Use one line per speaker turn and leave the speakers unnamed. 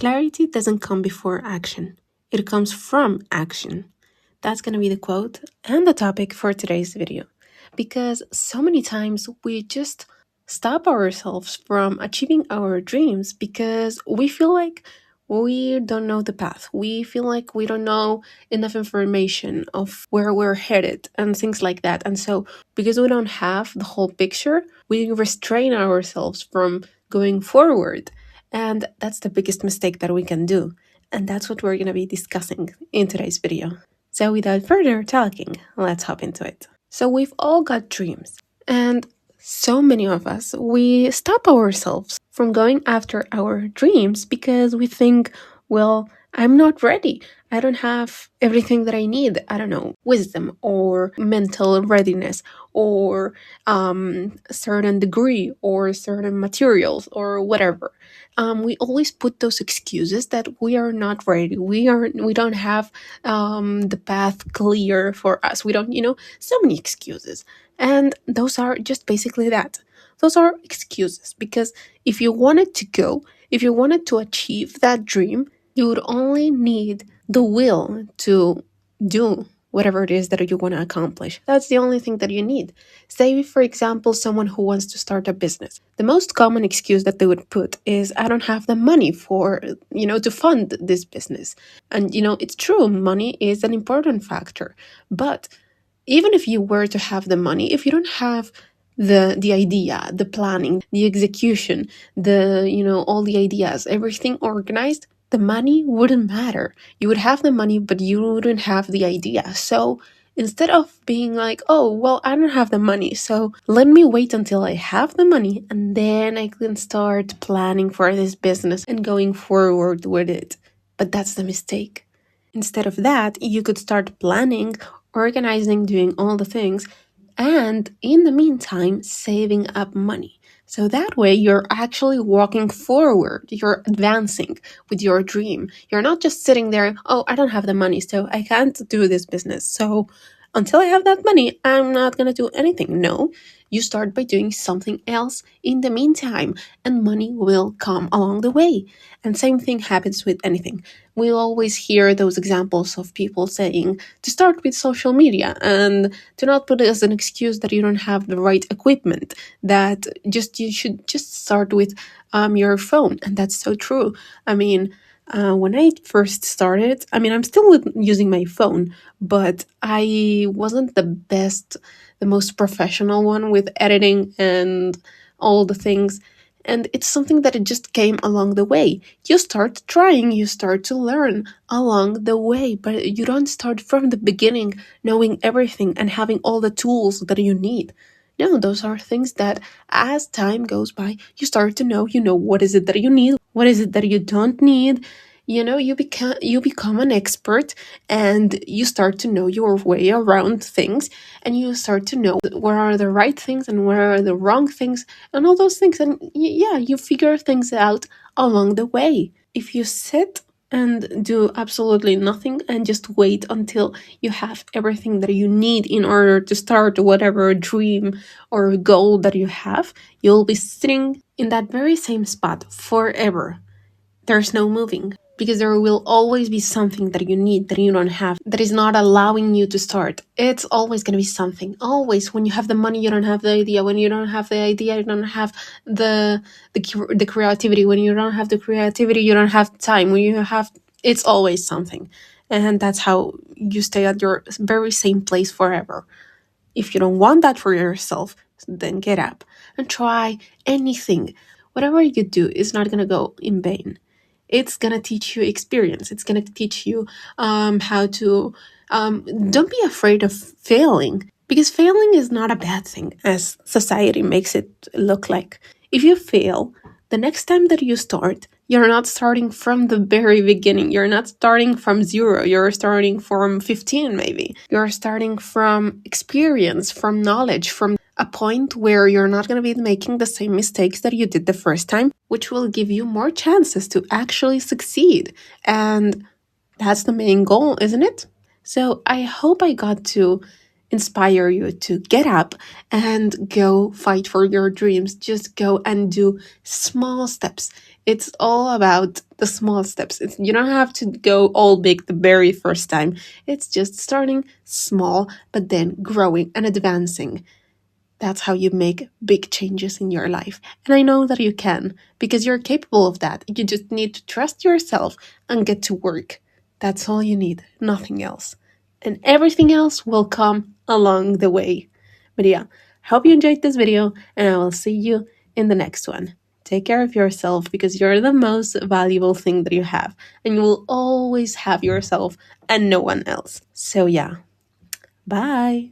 Clarity doesn't come before action. It comes from action. That's going to be the quote and the topic for today's video. Because so many times we just stop ourselves from achieving our dreams because we feel like we don't know the path. We feel like we don't know enough information of where we're headed and things like that. And so, because we don't have the whole picture, we restrain ourselves from going forward. And that's the biggest mistake that we can do. And that's what we're going to be discussing in today's video. So without further talking, let's hop into it. So we've all got dreams, and so many of us, we stop ourselves from going after our dreams because we think, well, I'm not ready. I don't have everything that I need. I don't know, wisdom or mental readiness or a certain degree or certain materials or whatever. We always put those excuses that we are not ready. We don't have the path clear for us. We don't, so many excuses. And those are just basically that. Those are excuses because if you wanted to go, if you wanted to achieve that dream, you would only need the will to do whatever it is that you want to accomplish. That's the only thing that you need. Say, for example, someone who wants to start a business. The most common excuse that they would put is, I don't have the money for, to fund this business. And, it's true, money is an important factor. But even if you were to have the money, if you don't have the idea, the planning, the execution, all the ideas, everything organized, the money wouldn't matter. You would have the money, but you wouldn't have the idea. So instead of being like, oh, well, I don't have the money, so let me wait until I have the money and then I can start planning for this business and going forward with it. But that's the mistake. Instead of that, you could start planning, organizing, doing all the things, and in the meantime, saving up money. So that way, you're actually walking forward. You're advancing with your dream. You're not just sitting there, oh, I don't have the money, so I can't do this business. So until I have that money, I'm not going to do anything. No, you start by doing something else in the meantime, and money will come along the way. And same thing happens with anything. We'll always hear those examples of people saying to start with social media and to not put it as an excuse that you don't have the right equipment, that you should just start with your phone. And that's so true. I mean, when I first started, I'm still using my phone, but I wasn't the most professional one with editing and all the things. And it's something that it just came along the way. You start trying, you start to learn along the way, but you don't start from the beginning knowing everything and having all the tools that you need. No, those are things that as time goes by, you start to know, what is it that you need, what is it that you don't need. You become an expert and you start to know your way around things, and you start to know where are the right things and where are the wrong things and all those things. And you figure things out along the way. If you sit and do absolutely nothing and just wait until you have everything that you need in order to start whatever dream or goal that you have, you'll be sitting in that very same spot forever. There's no moving, because there will always be something that you need that you don't have, that is not allowing you to start. It's always going to be something. Always. When you have the money, you don't have the idea. When you don't have the idea, you don't have the creativity. When you don't have the creativity, you don't have time. It's always something. And that's how you stay at your very same place forever. If you don't want that for yourself, then get up and try anything. Whatever you do is not going to go in vain. It's going to teach you experience. It's going to teach you how to... don't be afraid of failing, because failing is not a bad thing, as society makes it look like. If you fail, the next time that you start, you're not starting from the very beginning. You're not starting from 0. You're starting from 15 maybe. You're starting from experience, from knowledge, from a point where you're not going to be making the same mistakes that you did the first time, which will give you more chances to actually succeed. And that's the main goal, isn't it? So I hope I got to inspire you to get up and go fight for your dreams. Just go and do small steps. It's all about the small steps. You don't have to go all big the very first time. It's just starting small, but then growing and advancing. That's how you make big changes in your life. And I know that you can, because you're capable of that. You just need to trust yourself and get to work. That's all you need, nothing else. And everything else will come along the way. But yeah, hope you enjoyed this video, and I will see you in the next one. Take care of yourself, because you're the most valuable thing that you have, and you will always have yourself and no one else. So yeah, bye.